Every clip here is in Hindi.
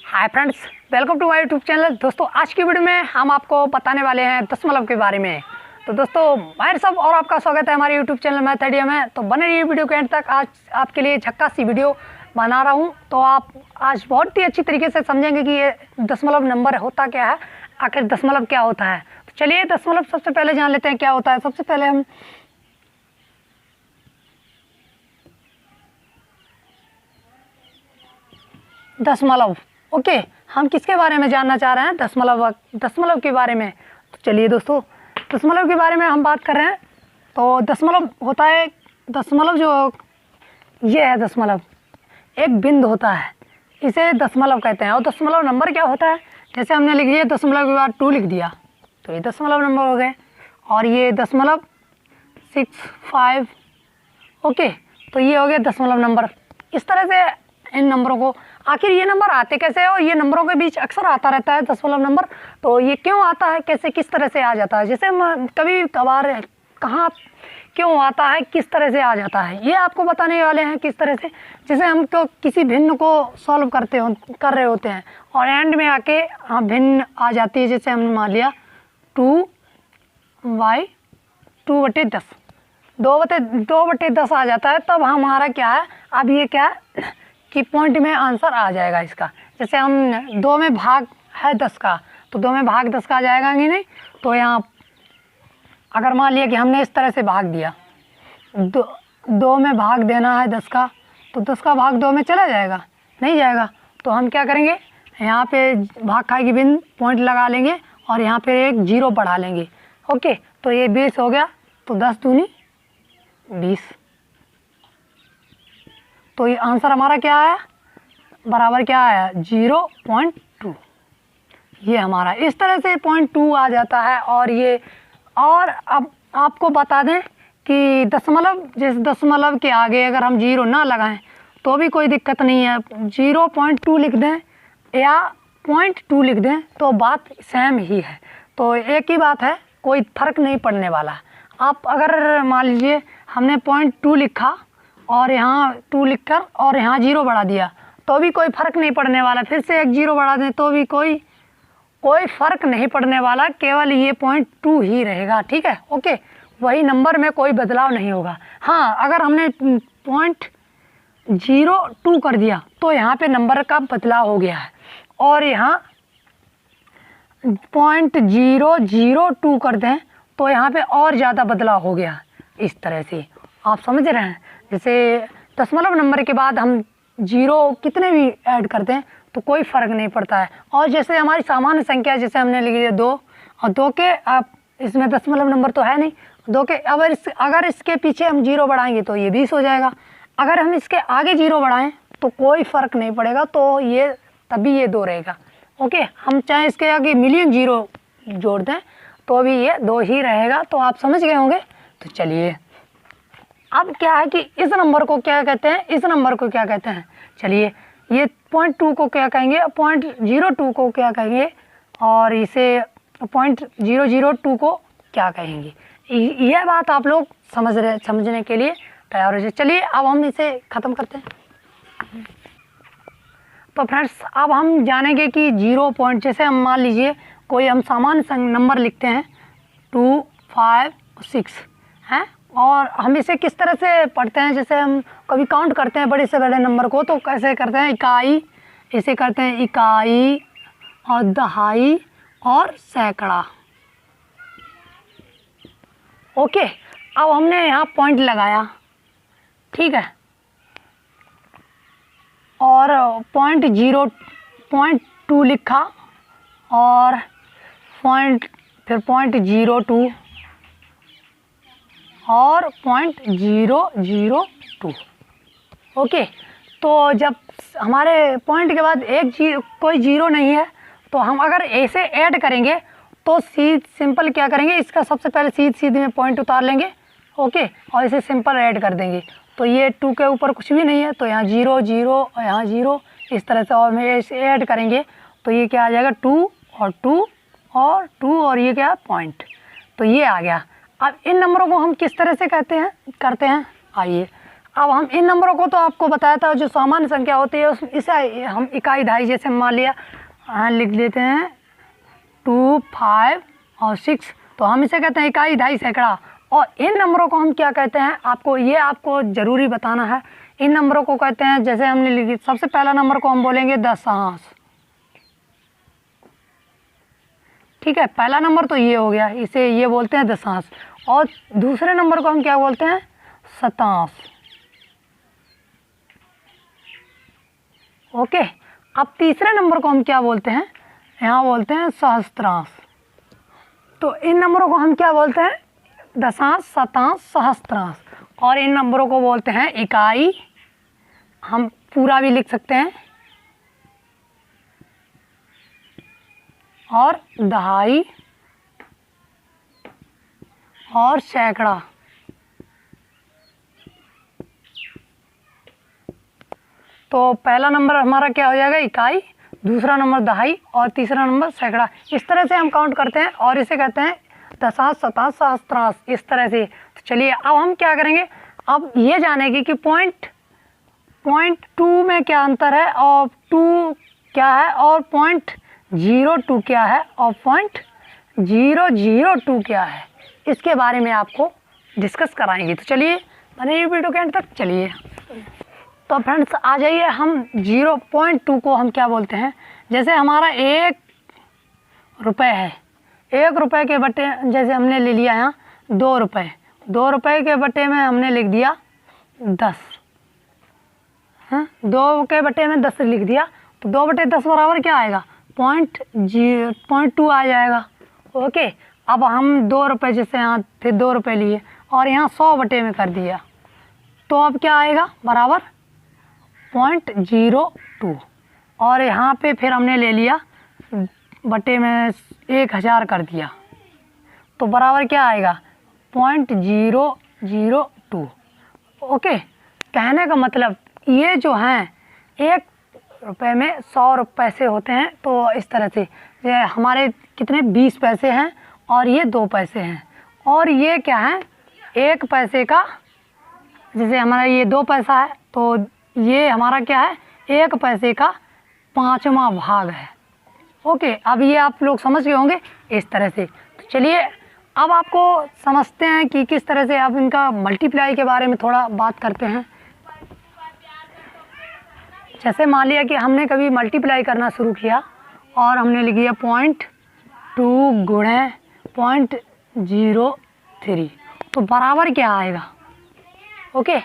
Hi friends, welcome to my YouTube channel. दोस्तों आज की वीडियो में हम आपको बताने वाले हैं दशमलव के बारे में। तो दोस्तों माहिर साहब और आपका स्वागत है हमारे यूट्यूब चैनल मैथडिया में। तो बने रहिए वीडियो के एंड तक। आज आपके लिए झक्कास सी वीडियो बना रहा हूं, तो आप आज बहुत ही अच्छी तरीके से समझेंगे कि ये दशमलव नंबर होता क्या है, आखिर दशमलव क्या होता है। तो चलिए दशमलव सबसे पहले जान लेते हैं क्या होता है। सबसे पहले हम दशमलव, ओके, हम किसके बारे में जानना चाह रहे हैं? दशमलव के बारे में। तो चलिए दोस्तों दशमलव के बारे में हम बात कर रहे हैं। तो दशमलव होता है, दशमलव जो ये है, दशमलव एक बिंदु होता है, इसे दशमलव कहते हैं। और दशमलव नंबर क्या होता है, जैसे हमने लिख दिया दशमलव के बाद 2 लिख दिया तो ये दशमलव नंबर हो गए। और ये दशमलव 6, 5, ओके, तो ये हो गया दशमलव नंबर। इस तरह से इन नंबरों को, आखिर ये नंबर आते कैसे हैं और ये नंबरों के बीच अक्सर आता रहता है दशमलव नंबर। तो ये क्यों आता है, कैसे, किस तरह से आ जाता है, जैसे हम कभी कभार कहाँ क्यों आता है, किस तरह से आ जाता है, ये आपको बताने वाले हैं किस तरह से। जैसे हम तो किसी भिन्न को सॉल्व कर रहे होते हैं और एंड में आके भिन्न आ जाती है। जैसे हमने मान लिया 2/10 2/10 आ जाता है, तब हमारा क्या है, अब ये क्या है कि पॉइंट में आंसर आ जाएगा इसका। जैसे हम 2 में भाग है 10 का, तो 2 में भाग 10 का आ जाएगा कि नहीं। तो यहाँ अगर मान लिया कि हमने इस तरह से भाग दिया, 2 में भाग देना है 10 का, तो 10 का भाग 2 में चला जाएगा, नहीं जाएगा। तो हम क्या करेंगे, यहाँ पे भाग खाएगी बिंदु पॉइंट लगा लेंगे और यहाँ पे एक 0 बढ़ा लेंगे। ओके, तो ये 20 हो गया, तो 10 दूनी 20। तो ये आंसर हमारा क्या आया, बराबर क्या आया, 0.2। ये हमारा इस तरह से 0.2 आ जाता है। और ये, और अब आपको बता दें कि दशमलव, जिस दशमलव के आगे अगर हम 0 ना लगाएं तो भी कोई दिक्कत नहीं है। 0.2 लिख दें या 0.2 लिख दें तो बात सेम ही है। तो एक ही बात है, कोई फ़र्क नहीं पड़ने वाला। आप अगर मान लीजिए हमने 0.2 लिखा और यहाँ 2 लिखकर और यहाँ 0 बढ़ा दिया तो भी कोई फ़र्क नहीं पड़ने वाला। फिर से एक 0 बढ़ा दें तो भी कोई फ़र्क नहीं पड़ने वाला, केवल ये 0.2 ही रहेगा। ठीक है, ओके, वही नंबर में कोई बदलाव नहीं होगा। हाँ, अगर हमने 0.02 कर दिया तो यहाँ पे नंबर का बदलाव हो गया है, और यहाँ 0.002 कर दें तो यहाँ पे और ज़्यादा बदलाव हो गया। इस तरह से आप समझ रहे हैं। जैसे दशमलव नंबर के बाद हम 0 कितने भी ऐड करते हैं तो कोई फ़र्क नहीं पड़ता है। और जैसे हमारी सामान्य संख्या, जैसे हमने लिख दिया 2, और 2 के आप इसमें दशमलव नंबर तो है नहीं, 2 के अगर इसके पीछे हम 0 बढ़ाएंगे तो ये 20 हो जाएगा। अगर हम इसके आगे 0 बढ़ाएं तो कोई फ़र्क नहीं पड़ेगा, तो ये तभी ये 2 रहेगा। ओके, हम चाहे इसके आगे मिलियन 0 जोड़ दें तो भी ये 2 ही रहेगा। तो आप समझ गए होंगे। तो चलिए अब क्या है कि इस नंबर को क्या कहते हैं, इस नंबर को क्या कहते हैं, चलिए ये 0.2 को क्या कहेंगे, 0.02 को क्या कहेंगे, और इसे 0.002 को क्या कहेंगे। यह बात आप लोग समझने के लिए तैयार हो जाए। चलिए अब हम इसे ख़त्म करते हैं। तो फ्रेंड्स अब हम जानेंगे कि 0 पॉइंट, जैसे हम मान लीजिए कोई हम सामान्य नंबर लिखते हैं 2, 5, 6 हैं, और हम इसे किस तरह से पढ़ते हैं, जैसे हम कभी काउंट करते हैं बड़े से बड़े नंबर को तो कैसे करते हैं, इकाई, इसे करते हैं इकाई और दहाई और सैकड़ा। ओके, अब हमने यहाँ पॉइंट लगाया, ठीक है, और 0.2 लिखा और फिर 0.02 और 0.002। ओके, तो जब हमारे पॉइंट के बाद कोई 0 नहीं है तो हम अगर ऐसे ऐड करेंगे तो सिंपल क्या करेंगे, इसका सबसे पहले सीधे में पॉइंट उतार लेंगे। ओके, और इसे सिंपल ऐड कर देंगे तो ये 2 के ऊपर कुछ भी नहीं है, तो यहाँ 0, 0 और यहाँ 0, इस तरह से। और मैं इसे ऐड करेंगे तो ये क्या आ जाएगा, 2 और 2 और 2 और ये क्या, पॉइंट। तो ये आ गया। अब इन नंबरों को हम किस तरह से करते हैं, आइए अब हम इन नंबरों को तो आपको बताया था, जो सामान्य संख्या होती है इसे हम इकाई दहाई, जैसे मान लिया लिख लेते हैं 2, 5 और 6, तो हम इसे कहते हैं इकाई दहाई सैकड़ा। और इन नंबरों को हम क्या कहते हैं, आपको ज़रूरी बताना है। इन नंबरों को कहते हैं, जैसे हमने लिखी, सबसे पहला नंबर को हम बोलेंगे दशांश। ठीक है, पहला नंबर तो ये हो गया, इसे ये बोलते हैं दशांश। और दूसरे नंबर को हम क्या बोलते हैं, शतांश। ओके, अब तीसरे नंबर को हम क्या बोलते हैं, यहाँ बोलते हैं सहस्त्रांश। तो इन नंबरों को हम क्या बोलते हैं, दशांश, शतांश, सहस्त्रांश। और इन नंबरों को बोलते हैं इकाई, हम पूरा भी लिख सकते हैं, और दहाई और सैकड़ा। तो पहला नंबर हमारा क्या हो जाएगा, इकाई, दूसरा नंबर दहाई और तीसरा नंबर सैकड़ा। इस तरह से हम काउंट करते हैं और इसे कहते हैं दशांश, शतांश, सहस्त्रांश, इस तरह से। तो चलिए अब हम क्या करेंगे, अब ये जानेंगे कि पॉइंट 2 में क्या अंतर है, और 2 क्या है, और 0.02 क्या है, और 0.002 क्या है, इसके बारे में आपको डिस्कस कराएंगे। तो चलिए बने वीडियो के एंड तक। चलिए तो फ्रेंड्स आ जाइए, हम 0.2 को हम क्या बोलते हैं, जैसे हमारा 1 रुपये है, 1 रुपये के बटे, जैसे हमने ले लिया यहाँ 2 रुपये, 2 रुपये के बटे में हमने लिख दिया 10, हाँ 2 के बटे में 10 लिख दिया, तो 2/10 बराबर क्या आएगा, 0.2 आ जाएगा। ओके, अब हम 2 रुपये, जैसे यहाँ थे 2 रुपये लिए और यहाँ 100 बटे में कर दिया, तो अब क्या आएगा, बराबर 0.02। और यहाँ पे फिर हमने ले लिया बटे में 1000 कर दिया, तो बराबर क्या आएगा, 0.002। ओके, कहने का मतलब ये जो हैं 1 रुपये में 100 पैसे होते हैं, तो इस तरह से ये हमारे कितने 20 पैसे हैं और ये 2 पैसे हैं, और ये क्या है 1 पैसे का, जैसे हमारा ये 2 पैसा है, तो ये हमारा क्या है 1 पैसे का 5वां भाग है। ओके, अब ये आप लोग समझ गए होंगे इस तरह से। तो चलिए अब आपको समझते हैं कि किस तरह से आप इनका मल्टीप्लाई के बारे में थोड़ा बात करते हैं। जैसे मान लिया कि हमने कभी मल्टीप्लाई करना शुरू किया और हमने लिख दिया 0.2 गुणे 0.03, तो बराबर क्या आएगा। ओके,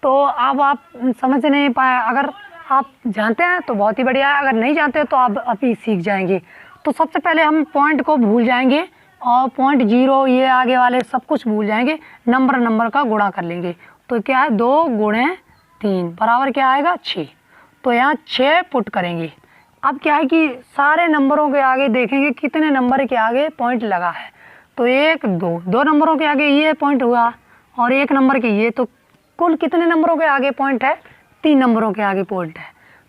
तो अब आप समझ नहीं पाए, अगर आप जानते हैं तो बहुत ही बढ़िया है, अगर नहीं जानते तो आप अभी सीख जाएंगे। तो सबसे पहले हम पॉइंट को भूल जाएंगे और 0.0 ये आगे वाले सब कुछ भूल जाएंगे, नंबर का गुणा कर लेंगे। तो क्या है 2 गुणे 3 बराबर क्या आएगा 6, तो यहाँ 6 पुट करेंगे। अब क्या है कि सारे नंबरों के आगे देखेंगे कितने नंबर के आगे पॉइंट लगा है, तो 1 2 नंबरों के आगे ये पॉइंट हुआ और 1 नंबर के ये, तो कुल कितने नंबरों के आगे पॉइंट है, 3 नंबरों के आगे पॉइंट है।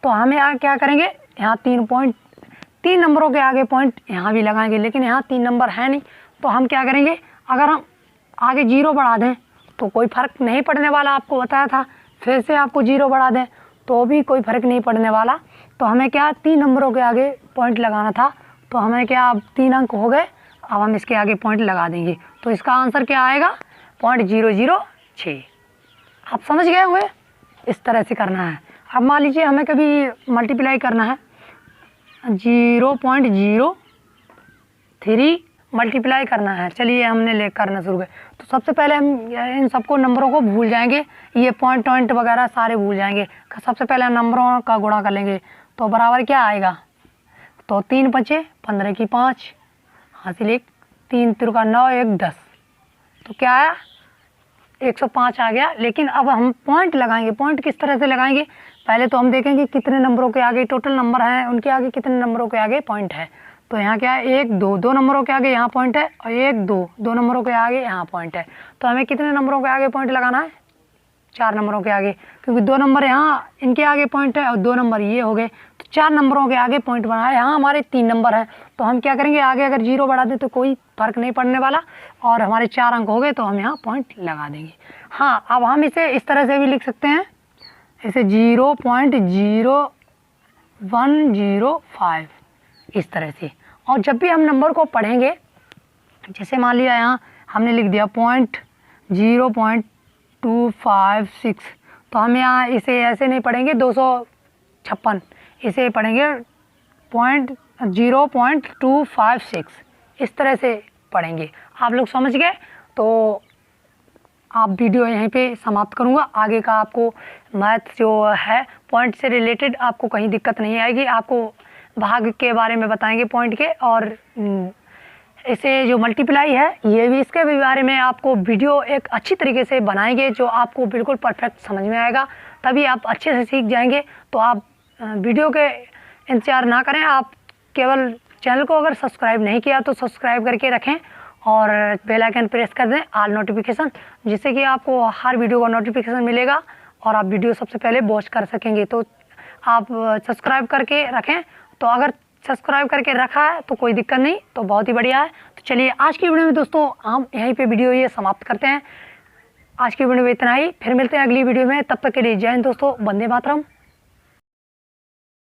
तो हमें यहाँ क्या करेंगे, यहाँ 3 नंबरों के आगे पॉइंट यहाँ भी लगाएंगे, लेकिन यहाँ 3 नंबर है नहीं, तो हम क्या करेंगे, अगर हम आगे 0 बढ़ा दें तो कोई फ़र्क नहीं पड़ने वाला, आपको बताया था। फिर से आपको 0 बढ़ा दें तो भी कोई फ़र्क नहीं पड़ने वाला। तो हमें क्या 3 नंबरों के आगे पॉइंट लगाना था, तो हमें क्या अब 3 अंक हो गए, अब हम इसके आगे पॉइंट लगा देंगे। तो इसका आंसर क्या आएगा 0.006। आप समझ गए हुए, इस तरह से करना है। अब मान लीजिए हमें कभी मल्टीप्लाई करना है, 0.03 मल्टीप्लाई करना है। चलिए हमने ले करना शुरू किया, तो सबसे पहले हम इन सबको नंबरों को भूल जाएंगे, ये पॉइंट वगैरह सारे भूल जाएंगे। सबसे पहले नंबरों का गुणा कर लेंगे, तो बराबर क्या आएगा, तो 3 बचे 15 की 5 हासिल 1, 3 तिरका 9 1 10, तो क्या आया 105 आ गया। लेकिन अब हम पॉइंट लगाएंगे। पॉइंट किस तरह से लगाएंगे, पहले तो हम देखेंगे कितने नंबरों के आगे टोटल नंबर हैं, उनके आगे कितने नंबरों के आगे पॉइंट है। तो यहाँ क्या है 1 2 नंबरों के आगे यहाँ पॉइंट है, और 1 2 नंबरों के आगे यहाँ पॉइंट है। तो हमें कितने नंबरों के आगे पॉइंट लगाना है, 4 नंबरों के आगे, क्योंकि 2 नंबर यहाँ इनके आगे पॉइंट है और 2 नंबर ये हो गए, तो 4 नंबरों के आगे पॉइंट बना है। यहाँ हमारे 3 नंबर हैं, तो हम क्या करेंगे, आगे अगर 0 बढ़ा दें तो कोई फ़र्क नहीं पड़ने वाला, और हमारे 4 अंक हो गए तो हम यहाँ पॉइंट लगा देंगे। हाँ, अब हम इसे इस तरह से भी लिख सकते हैं, इसे 0.0105 इस तरह से। और जब भी हम नंबर को पढ़ेंगे, जैसे मान लिया यहाँ हमने लिख दिया 0.256, तो हम यहाँ इसे ऐसे नहीं पढ़ेंगे 256, इसे पढ़ेंगे 0.256 इस तरह से पढ़ेंगे। आप लोग समझ गए? तो आप वीडियो यहीं पे समाप्त करूँगा। आगे का आपको मैथ जो है पॉइंट से रिलेटेड आपको कहीं दिक्कत नहीं आएगी। आपको भाग के बारे में बताएंगे पॉइंट के, और इसे जो मल्टीप्लाई है ये भी, इसके भी बारे में आपको वीडियो एक अच्छी तरीके से बनाएंगे जो आपको बिल्कुल परफेक्ट समझ में आएगा, तभी आप अच्छे से सीख जाएंगे। तो आप वीडियो के इंतज़ार ना करें, आप केवल चैनल को अगर सब्सक्राइब नहीं किया तो सब्सक्राइब करके रखें और बेल आइकन प्रेस कर दें ऑल नोटिफिकेशन, जिससे कि आपको हर वीडियो का नोटिफिकेशन मिलेगा और आप वीडियो सबसे पहले वॉच कर सकेंगे। तो आप सब्सक्राइब करके रखें। तो अगर सब्सक्राइब करके रखा है तो कोई दिक्कत नहीं, तो बहुत ही बढ़िया है। तो चलिए आज की वीडियो में दोस्तों हम यहीं पे वीडियो ये समाप्त करते हैं। आज की वीडियो में इतना ही, फिर मिलते हैं अगली वीडियो में। तब तक के लिए जय हिंद दोस्तों, वंदे मातरम।